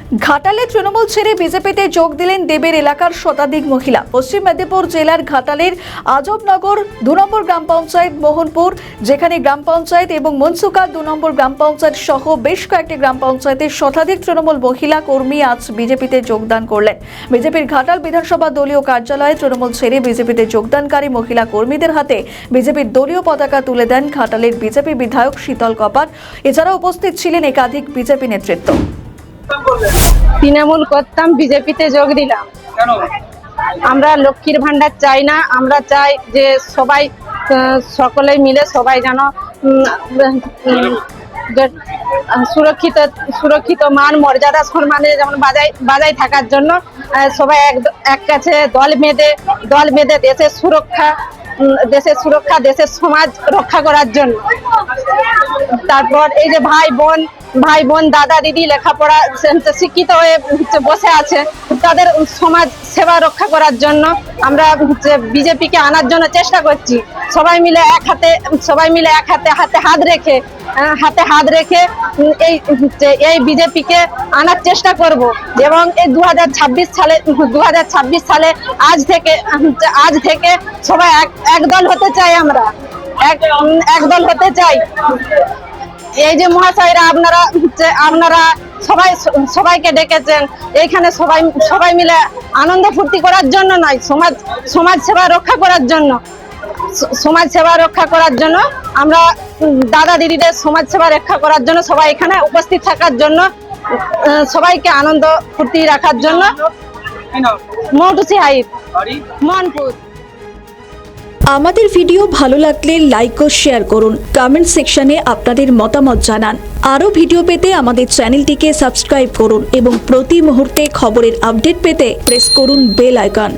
ঘাটালে তৃণমূল ছেড়ে বিজেপিতে যোগ দিলেন দেবের এলাকার শতাধিক মহিলা। পশ্চিম মেদিনীপুর জেলার ঘাটালের আজবনগর 2 নম্বর গ্রাম পঞ্চায়েত মোহনপুর, যেখানে গ্রাম পঞ্চায়েত এবং মনসুকা 2 নম্বর গ্রাম পঞ্চায়েত সহ বেশ কয়েকটি গ্রাম পঞ্চায়েতের শতাধিক তৃণমূল মহিলা কর্মী আজ বিজেপিতে যোগদান করলেন। বিজেপির ঘাটাল বিধানসভা দলীয় কার্যালয়ে তৃণমূল ছেড়ে বিজেপিতে যোগদানকারী মহিলা কর্মীদের হাতে বিজেপির দলীয় পতাকা তুলে দেন ঘাটালের বিজেপি বিধায়ক শীতল কপাট। এছাড়া উপস্থিত ছিলেন একাধিক বিজেপি নেতৃত্ব। তৃণমূল করতাম, বিজেপিতে যোগ দিলাম। আমরা লক্ষ্মীর ভান্ডার চাই না, আমরা চাই যে সবাই সকলে মিলে সবাই যেন সুরক্ষিত মান মর্যাদা সম্মানে যেমন বাজায় থাকার জন্য সবাই এক কাছে দল বেঁধে দেশের সুরক্ষা, দেশের সমাজ রক্ষা করার জন্য। তারপর এই যে ভাই বোন দাদা দিদি লেখাপড়া শিক্ষিত হয়ে বসে আছে, তাদের সমাজ সেবা রক্ষা করার জন্য আমরা বিজেপিকে আনার জন্য চেষ্টা করছি। সবাই মিলে এক হাতে হাত রেখে এই বিজেপিকে আনার চেষ্টা করব। এবং এই 2026 সালে আজ থেকে সবাই একদল হতে চাই, আমরা একদল হতে চাই। এই যে মহাশয়রা আপনারা সবাইকে ডেকেছেন, এইখানে সবাই মিলে আনন্দ ফুর্তি করার জন্য নয়, সমাজ সেবা রক্ষা করার জন্য আমরা দাদা দিদিদের সমাজ সেবা রক্ষা করার জন্য সবাই এখানে উপস্থিত থাকার জন্য, সবাইকে আনন্দ ফুর্তি রাখার জন্য। মৌটুসি হাইট, মনপুর। আমাদের ভিডিও ভালো লাগলে লাইক ও শেয়ার করুন, কমেন্ট সেকশনে আপনাদের মতামত জানান। আরও ভিডিও পেতে আমাদের চ্যানেলটিকে সাবস্ক্রাইব করুন এবং প্রতি মুহূর্তে খবরের আপডেট পেতে প্রেস করুন বেল আইকন।